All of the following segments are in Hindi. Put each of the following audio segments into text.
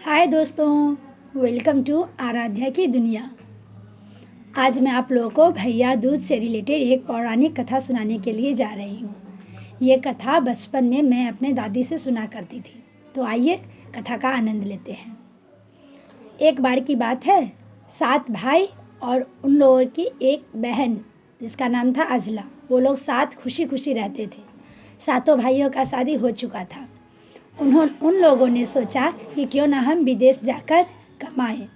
हाय दोस्तों, वेलकम टू आराध्या की दुनिया। आज मैं आप लोगों को भैया दूज से रिलेटेड एक पौराणिक कथा सुनाने के लिए जा रही हूँ। ये कथा बचपन में मैं अपने दादी से सुना करती थी। तो आइए कथा का आनंद लेते हैं। एक बार की बात है, 7 भाई और उन लोगों की एक बहन जिसका नाम था अजला। वो लोग साथ खुशी खुशी रहते थे। सातों भाइयों का शादी हो चुका था। उन लोगों ने सोचा कि क्यों ना हम विदेश जाकर कमाएं।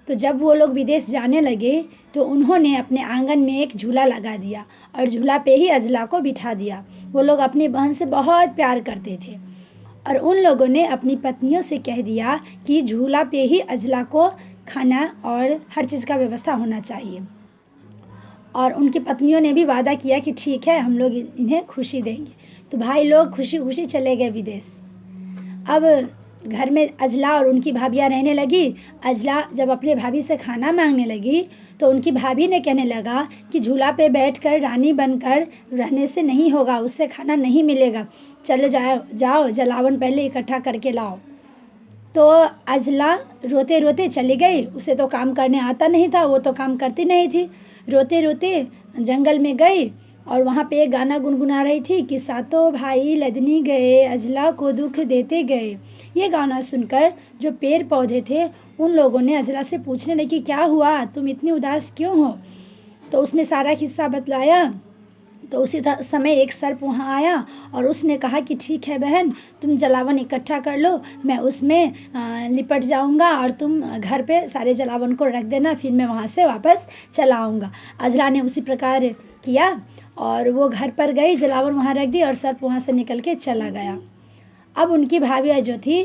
तो जब वो लोग विदेश जाने लगे तो उन्होंने अपने आंगन में एक झूला लगा दिया और झूला पे ही अजला को बिठा दिया। वो लोग अपनी बहन से बहुत प्यार करते थे और उन लोगों ने अपनी पत्नियों से कह दिया कि झूला पे ही अजला को खाना और हर चीज़ का व्यवस्था होना चाहिए। और उनकी पत्नियों ने भी वादा किया कि ठीक है, हम लोग इन्हें खुशी देंगे। तो भाई लोग खुशी खुशी चले गए विदेश। अब घर में अजला और उनकी भाभियाँ रहने लगी। अजला जब अपने भाभी से खाना मांगने लगी तो उनकी भाभी ने कहने लगा कि झूला पे बैठकर रानी बनकर रहने से नहीं होगा, उससे खाना नहीं मिलेगा। चले जाओ जलावन पहले इकट्ठा करके लाओ। तो अजला रोते रोते चली गई। उसे तो काम करने आता नहीं था, वो तो काम करती नहीं थी। रोते रोते जंगल में गई और वहाँ पे एक गाना गुनगुना रही थी कि सातों भाई लदनी गए, अजला को दुख देते गए। ये गाना सुनकर जो पेड़ पौधे थे उन लोगों ने अजला से पूछने लगे, क्या हुआ, तुम इतनी उदास क्यों हो? तो उसने सारा किस्सा बतलाया। तो उसी समय एक सर्प वहाँ आया और उसने कहा कि ठीक है बहन, तुम जलावन इकट्ठा कर लो, मैं उसमें लिपट जाऊँगा और तुम घर पे सारे जलावन को रख देना, फिर मैं वहाँ से वापस चला आऊँगा। अजरा ने उसी प्रकार किया और वो घर पर गई, जलावन वहाँ रख दी और सर्प वहाँ से निकल के चला गया। अब उनकी भाभी जो थी,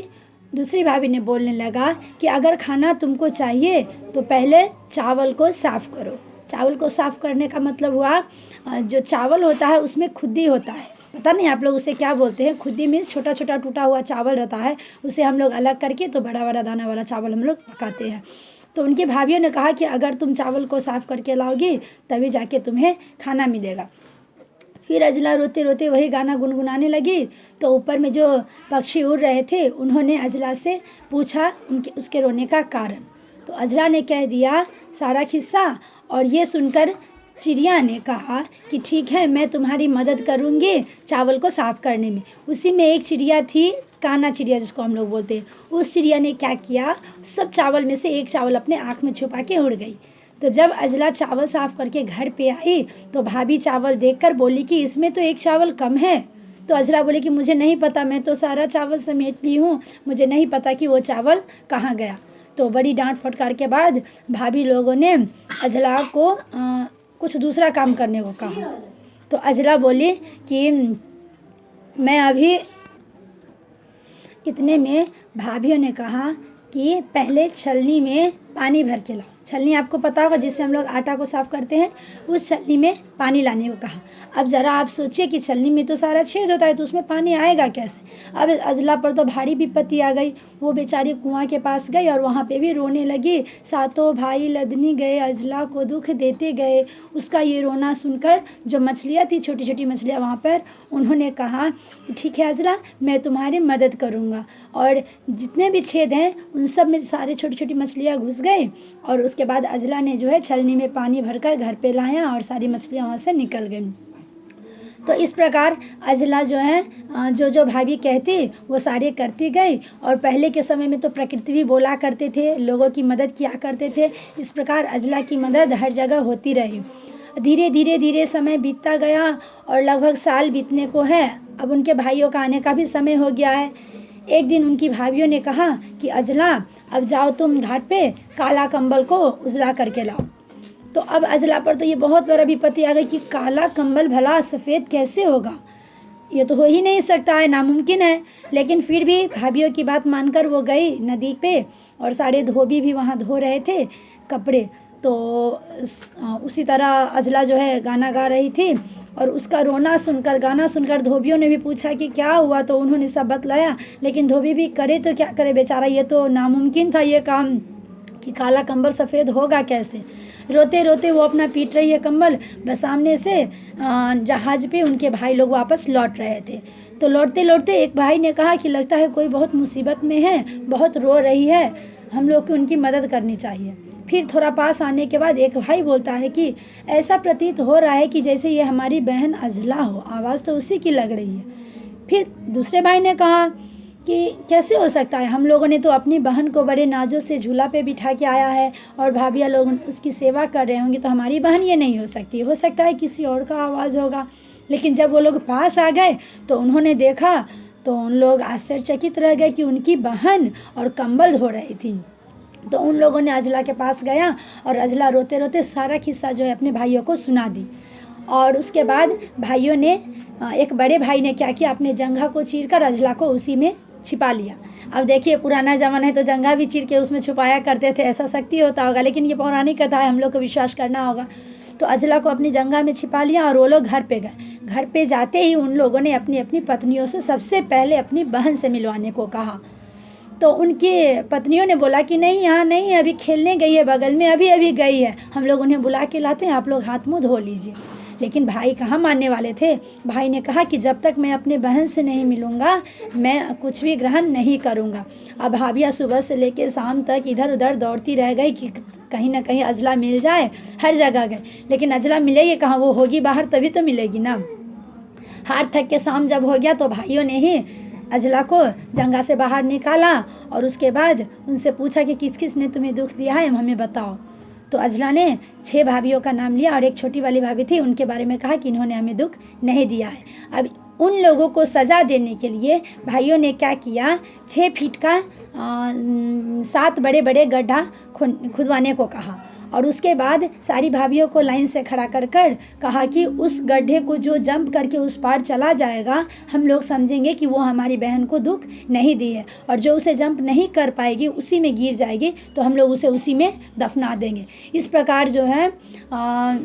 दूसरी भाभी ने बोलने लगा कि अगर खाना तुमको चाहिए तो पहले चावल को साफ़ करो। चावल को साफ़ करने का मतलब हुआ, जो चावल होता है उसमें खुद्दी होता है। पता नहीं आप लोग उसे क्या बोलते हैं। खुद्दी मीन्स छोटा छोटा टूटा हुआ चावल रहता है, उसे हम लोग अलग करके तो बड़ा बड़ा दाना वाला चावल हम लोग पकाते हैं। तो उनकी भाभियों ने कहा कि अगर तुम चावल को साफ़ करके लाओगी तभी जाके तुम्हें खाना मिलेगा। फिर अजला रोते रोते वही गाना गुनगुनाने लगी। तो ऊपर में जो पक्षी उड़ रहे थे उन्होंने अजला से पूछा उसके रोने का कारण। तो अजला ने कह दिया सारा किस्सा और ये सुनकर चिड़िया ने कहा कि ठीक है, मैं तुम्हारी मदद करूँगी चावल को साफ़ करने में। उसी में एक चिड़िया थी, काना चिड़िया जिसको हम लोग बोलते हैं। उस चिड़िया ने क्या किया, सब चावल में से एक चावल अपने आँख में छुपा के उड़ गई। तो जब अजला चावल साफ़ करके घर पे आई तो भाभी चावल देखकर बोली कि इसमें तो एक चावल कम है। तो अजला बोली कि मुझे नहीं पता, मैं तो सारा चावल समेट ली हूँ, मुझे नहीं पता कि वो चावल कहाँ गया। तो बड़ी डांट फटकार के बाद भाभी लोगों ने अजला को कुछ दूसरा काम करने को कहा। तो अजला बोली कि मैं अभी, इतने में भाभीयों ने कहा कि पहले छलनी में पानी भर के लाओ। छलनी आपको पता होगा जिससे हम लोग आटा को साफ़ करते हैं, उस छलनी में पानी लाने को कहा। अब ज़रा आप सोचिए कि छलनी में तो सारा छेद होता है, तो उसमें पानी आएगा कैसे? अब अजला पर तो भारी विपत्ति आ गई। वो बेचारी कुआं के पास गई और वहाँ पे भी रोने लगी। सातों भाई लदनी गए, अजला को दुख देते गए। उसका ये रोना सुनकर जो मछलियाँ थी, छोटी छोटी मछलियाँ वहाँ पर, उन्होंने कहा ठीक है अजला, मैं तुम्हारी मदद करूँगा। और जितने भी छेद हैं उन सब में सारे छोटी छोटी मछलियाँ घुस गई और उसके बाद अजला ने जो है छलनी में पानी भरकर घर पे लाया और सारी मछलियाँ वहाँ से निकल गई। तो इस प्रकार अजला जो है जो भाभी कहती वो सारे करती गई। और पहले के समय में तो प्रकृति भी बोला करते थे, लोगों की मदद किया करते थे। इस प्रकार अजला की मदद हर जगह होती रही। धीरे धीरे धीरे समय बीतता गया और लगभग साल बीतने को है। अब उनके भाइयों का आने का भी समय हो गया है। एक दिन उनकी भाभियों ने कहा कि अजला, अब जाओ तुम घाट पे काला कंबल को उजला करके लाओ। तो अब अजला पर तो ये बहुत बड़ा विपत्ति आ गई कि काला कंबल भला सफ़ेद कैसे होगा, ये तो हो ही नहीं सकता है, नामुमकिन है। लेकिन फिर भी भाभियों की बात मानकर वो गई नदी पे और सारे धोबी भी वहाँ धो रहे थे कपड़े। तो उसी तरह अजला जो है गाना गा रही थी और उसका रोना सुनकर, गाना सुनकर धोबियों ने भी पूछा कि क्या हुआ। तो उन्होंने सब बतलाया। लेकिन धोबी भी करे तो क्या करे बेचारा, ये तो नामुमकिन था ये काम कि काला कंबल सफ़ेद होगा कैसे। रोते रोते वो अपना पीट रही है कंबल। बस सामने से जहाज़ पे उनके भाई लोग वापस लौट रहे थे। तो लौटते लौटते एक भाई ने कहा कि लगता है कोई बहुत मुसीबत में है, बहुत रो रही है, हम लोग को उनकी मदद करनी चाहिए। फिर थोड़ा पास आने के बाद एक भाई बोलता है कि ऐसा प्रतीत हो रहा है कि जैसे ये हमारी बहन अजला हो, आवाज़ तो उसी की लग रही है। फिर दूसरे भाई ने कहा कि कैसे हो सकता है, हम लोगों ने तो अपनी बहन को बड़े नाजों से झूला पे बिठा के आया है और भाभियाँ लोग उसकी सेवा कर रहे होंगे, तो हमारी बहन ये नहीं हो सकती, हो सकता है किसी और का आवाज़ होगा। लेकिन जब वो लोग पास आ गए तो उन्होंने देखा तो उन लोग आश्चर्यचकित रह गए कि उनकी बहन और कंबल धो रही थी। तो उन लोगों ने अजला के पास गया और अजला रोते रोते सारा किस्सा जो है अपने भाइयों को सुना दी। और उसके बाद भाइयों ने एक बड़े भाई ने क्या किया, अपने जंघा को चीर कर अजला को उसी में छिपा लिया। अब देखिए पुराना ज़माना है तो जंघा भी चीर के उसमें छुपाया करते थे, ऐसा शक्ति होता होगा, लेकिन ये पौराणिक कथा है, हम लोग को विश्वास करना होगा। तो अजला को अपनी जंघा में छिपा लिया और वो लोग घर पे गए। घर पे जाते ही उन लोगों ने अपनी अपनी पत्नियों से सबसे पहले अपनी बहन से मिलवाने को कहा। तो उनकी पत्नियों ने बोला कि नहीं, यहाँ नहीं है, अभी खेलने गई है, बगल में अभी अभी गई है, हम लोग उन्हें बुला के लाते हैं, आप लोग हाथ मुँह धो लीजिए। लेकिन भाई कहाँ मानने वाले थे। भाई ने कहा कि जब तक मैं अपने बहन से नहीं मिलूँगा मैं कुछ भी ग्रहण नहीं करूँगा। अब भाभियाँ सुबह से लेकर शाम तक इधर उधर दौड़ती रह गई कि कहीं ना कहीं अजला मिल जाए, हर जगह गए, लेकिन अजला मिलेगी कहाँ, वो होगी बाहर तभी तो मिलेगी ना। हार थक के शाम जब हो गया तो भाइयों ने ही अजला को जंगा से बाहर निकाला और उसके बाद उनसे पूछा कि किस किस ने तुम्हें दुख दिया है, हमें बताओ। तो अजला ने 6 भाभियों का नाम लिया और एक छोटी वाली भाभी थी, उनके बारे में कहा कि इन्होंने हमें दुख नहीं दिया है। अब उन लोगों को सज़ा देने के लिए भाइयों ने क्या किया, 6 फीट का 7 बड़े बड़े गड्ढा खुदवाने को कहा और उसके बाद सारी भाभियों को लाइन से खड़ा कर कर कहा कि उस गड्ढे को जो जंप करके उस पार चला जाएगा, हम लोग समझेंगे कि वो हमारी बहन को दुख नहीं दी है, और जो उसे जंप नहीं कर पाएगी, उसी में गिर जाएगी, तो हम लोग उसे उसी में दफना देंगे। इस प्रकार जो है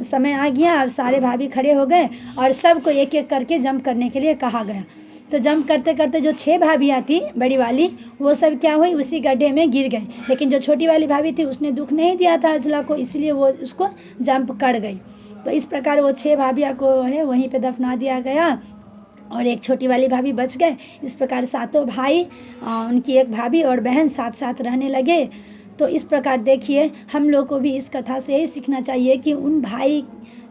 समय आ गया, अब सारे भाभी खड़े हो गए और सबको एक एक करके जंप करने के लिए कहा गया। तो जंप करते करते जो 6 भाभियाँ थी बड़ी वाली, वो सब क्या हुई, उसी गड्ढे में गिर गई। लेकिन जो छोटी वाली भाभी थी उसने दुख नहीं दिया था अजला को, इसलिए वो उसको जंप कर गई। तो इस प्रकार वो 6 भाभियाँ को है वहीं पे दफना दिया गया और एक छोटी वाली भाभी बच गए। इस प्रकार 7 भाई, उनकी एक भाभी और बहन साथ साथ रहने लगे। तो इस प्रकार देखिए हम लोग को भी इस कथा से यही सीखना चाहिए कि उन भाई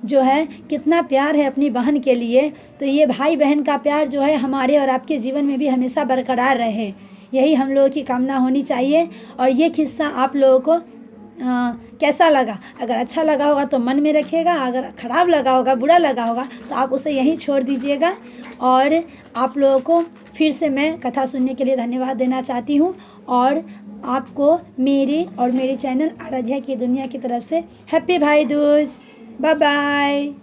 जो है कितना प्यार है अपनी बहन के लिए। तो ये भाई बहन का प्यार जो है हमारे और आपके जीवन में भी हमेशा बरकरार रहे, यही हम लोगों की कामना होनी चाहिए। और ये किस्सा आप लोगों को कैसा लगा, अगर अच्छा लगा होगा तो मन में रखिएगा, अगर ख़राब लगा होगा, बुरा लगा होगा तो आप उसे यहीं छोड़ दीजिएगा। और आप लोगों को फिर से मैं कथा सुनने के लिए धन्यवाद देना चाहती हूँ और आपको मेरी और मेरे चैनल आराध्या की दुनिया की तरफ से हैप्पी भाई दूज, बाय बाय।